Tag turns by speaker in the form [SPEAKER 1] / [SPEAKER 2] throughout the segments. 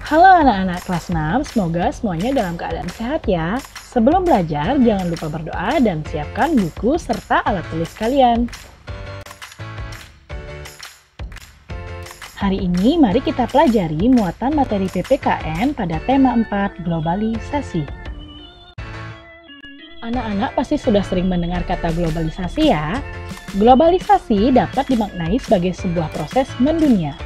[SPEAKER 1] Halo anak-anak kelas 6, semoga semuanya dalam keadaan sehat ya. Sebelum belajar, jangan lupa berdoa dan siapkan buku serta alat tulis kalian. Hari ini mari kita pelajari muatan materi PPKN pada tema 4, globalisasi. Anak-anak pasti sudah sering mendengar kata globalisasi ya. Globalisasi dapat dimaknai sebagai sebuah proses mendunia.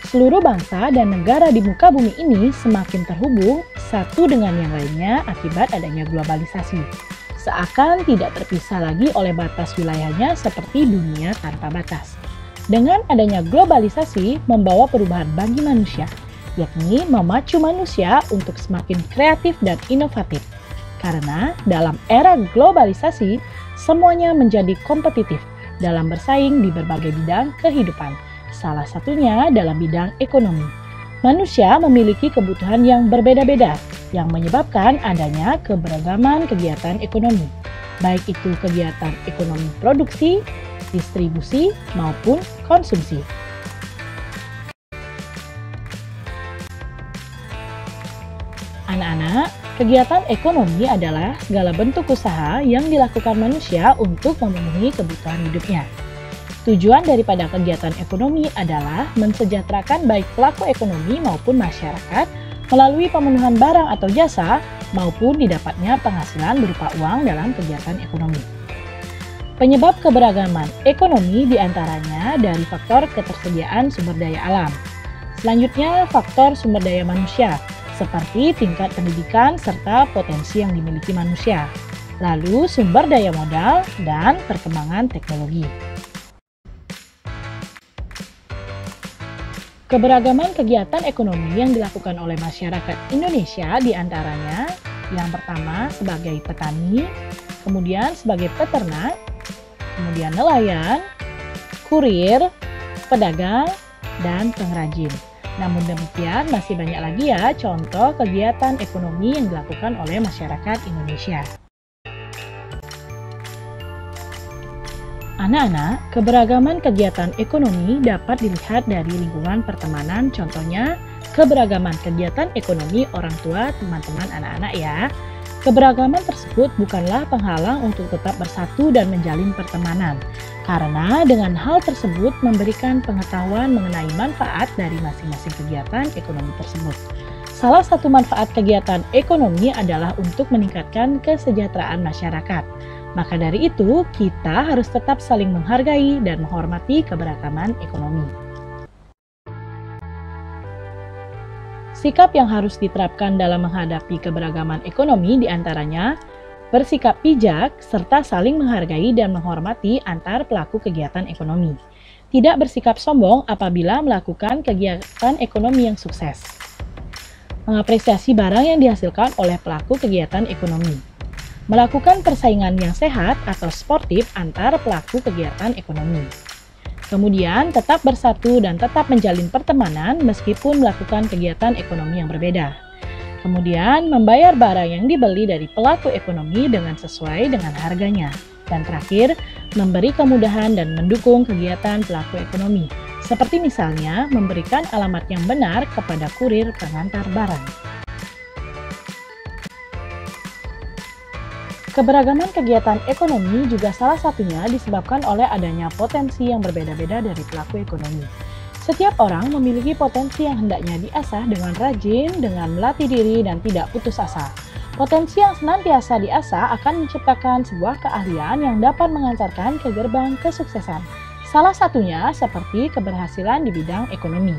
[SPEAKER 1] Seluruh bangsa dan negara di muka bumi ini semakin terhubung satu dengan yang lainnya akibat adanya globalisasi. Seakan tidak terpisah lagi oleh batas wilayahnya seperti dunia tanpa batas. Dengan adanya globalisasi membawa perubahan bagi manusia, yakni memacu manusia untuk semakin kreatif dan inovatif. Karena dalam era globalisasi, semuanya menjadi kompetitif dalam bersaing di berbagai bidang kehidupan. Salah satunya dalam bidang ekonomi. Manusia memiliki kebutuhan yang berbeda-beda yang menyebabkan adanya keberagaman kegiatan ekonomi, baik itu kegiatan ekonomi produksi, distribusi, maupun konsumsi. Anak-anak, kegiatan ekonomi adalah segala bentuk usaha yang dilakukan manusia untuk memenuhi kebutuhan hidupnya. Tujuan daripada kegiatan ekonomi adalah mensejahterakan baik pelaku ekonomi maupun masyarakat melalui pemenuhan barang atau jasa maupun didapatnya penghasilan berupa uang dalam kegiatan ekonomi. Penyebab keberagaman ekonomi diantaranya dari faktor ketersediaan sumber daya alam. Selanjutnya, faktor sumber daya manusia, seperti tingkat pendidikan serta potensi yang dimiliki manusia. Lalu, sumber daya modal dan perkembangan teknologi. Keberagaman kegiatan ekonomi yang dilakukan oleh masyarakat Indonesia diantaranya yang pertama sebagai petani, kemudian sebagai peternak, kemudian nelayan, kurir, pedagang, dan pengrajin. Namun demikian masih banyak lagi ya contoh kegiatan ekonomi yang dilakukan oleh masyarakat Indonesia. Anak-anak, keberagaman kegiatan ekonomi dapat dilihat dari lingkungan pertemanan, contohnya keberagaman kegiatan ekonomi orang tua teman-teman anak-anak ya. Keberagaman tersebut bukanlah penghalang untuk tetap bersatu dan menjalin pertemanan, karena dengan hal tersebut memberikan pengetahuan mengenai manfaat dari masing-masing kegiatan ekonomi tersebut. Salah satu manfaat kegiatan ekonomi adalah untuk meningkatkan kesejahteraan masyarakat. Maka dari itu, kita harus tetap saling menghargai dan menghormati keberagaman ekonomi. Sikap yang harus diterapkan dalam menghadapi keberagaman ekonomi diantaranya bersikap bijak serta saling menghargai dan menghormati antar pelaku kegiatan ekonomi. Tidak bersikap sombong apabila melakukan kegiatan ekonomi yang sukses. Mengapresiasi barang yang dihasilkan oleh pelaku kegiatan ekonomi. Melakukan persaingan yang sehat atau sportif antar pelaku kegiatan ekonomi. Kemudian, tetap bersatu dan tetap menjalin pertemanan meskipun melakukan kegiatan ekonomi yang berbeda. Kemudian, membayar barang yang dibeli dari pelaku ekonomi dengan sesuai dengan harganya. Dan terakhir, memberi kemudahan dan mendukung kegiatan pelaku ekonomi, seperti misalnya memberikan alamat yang benar kepada kurir pengantar barang. Keberagaman kegiatan ekonomi juga salah satunya disebabkan oleh adanya potensi yang berbeda-beda dari pelaku ekonomi. Setiap orang memiliki potensi yang hendaknya diasah dengan rajin, dengan melatih diri dan tidak putus asa. Potensi yang senantiasa diasah akan menciptakan sebuah keahlian yang dapat mengantarkan ke gerbang kesuksesan. Salah satunya seperti keberhasilan di bidang ekonomi.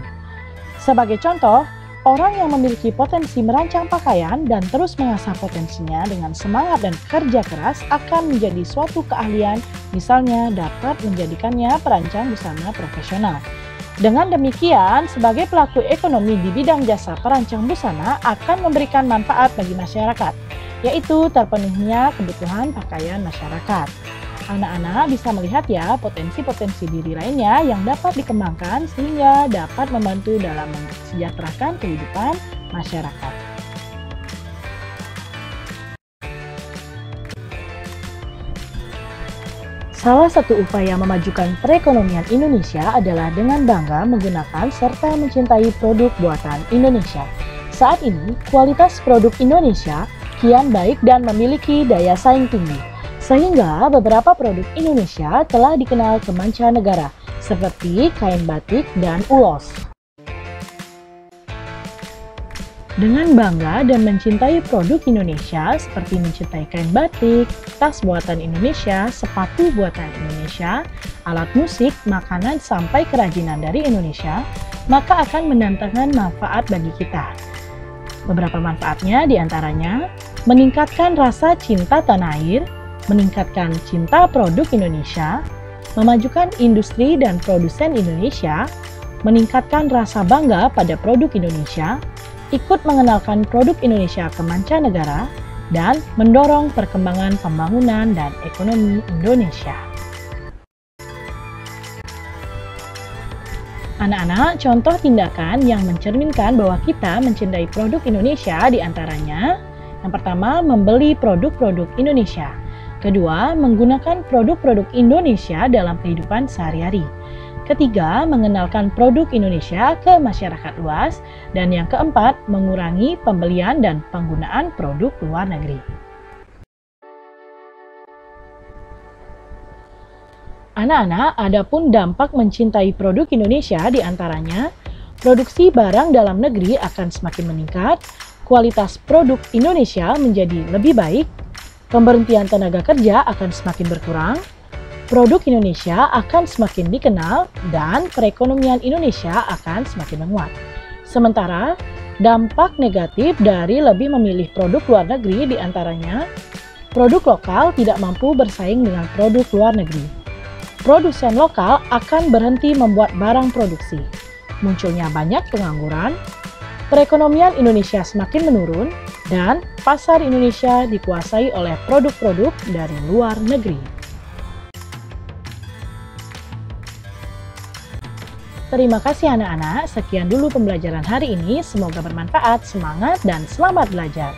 [SPEAKER 1] Sebagai contoh, orang yang memiliki potensi merancang pakaian dan terus mengasah potensinya dengan semangat dan kerja keras akan menjadi suatu keahlian, misalnya dapat menjadikannya perancang busana profesional. Dengan demikian, sebagai pelaku ekonomi di bidang jasa perancang busana akan memberikan manfaat bagi masyarakat, yaitu terpenuhinya kebutuhan pakaian masyarakat. Anak-anak bisa melihat ya potensi-potensi diri lainnya yang dapat dikembangkan sehingga dapat membantu dalam mensejahterakan kehidupan masyarakat. Salah satu upaya memajukan perekonomian Indonesia adalah dengan bangga menggunakan serta mencintai produk buatan Indonesia. Saat ini, kualitas produk Indonesia kian baik dan memiliki daya saing tinggi, sehingga beberapa produk Indonesia telah dikenal ke mancanegara, seperti kain batik dan ulos. Dengan bangga dan mencintai produk Indonesia seperti mencintai kain batik, tas buatan Indonesia, sepatu buatan Indonesia, alat musik, makanan, sampai kerajinan dari Indonesia, maka akan mendatangkan manfaat bagi kita. Beberapa manfaatnya diantaranya meningkatkan rasa cinta tanah air, meningkatkan cinta produk Indonesia, memajukan industri dan produsen Indonesia, meningkatkan rasa bangga pada produk Indonesia, ikut mengenalkan produk Indonesia ke mancanegara, dan mendorong perkembangan pembangunan dan ekonomi Indonesia. Anak-anak, contoh tindakan yang mencerminkan bahwa kita mencintai produk Indonesia diantaranya: yang pertama, membeli produk-produk Indonesia. Kedua, menggunakan produk-produk Indonesia dalam kehidupan sehari-hari. Ketiga, mengenalkan produk Indonesia ke masyarakat luas. Dan yang keempat, mengurangi pembelian dan penggunaan produk luar negeri. Anak-anak, adapun dampak mencintai produk Indonesia diantaranya, produksi barang dalam negeri akan semakin meningkat, kualitas produk Indonesia menjadi lebih baik, pemberhentian tenaga kerja akan semakin berkurang, produk Indonesia akan semakin dikenal, dan perekonomian Indonesia akan semakin menguat. Sementara, dampak negatif dari lebih memilih produk luar negeri diantaranya, produk lokal tidak mampu bersaing dengan produk luar negeri. Produsen lokal akan berhenti membuat barang produksi. Munculnya banyak pengangguran, perekonomian Indonesia semakin menurun, dan pasar Indonesia dikuasai oleh produk-produk dari luar negeri. Terima kasih anak-anak, sekian dulu pembelajaran hari ini, semoga bermanfaat, semangat, dan selamat belajar.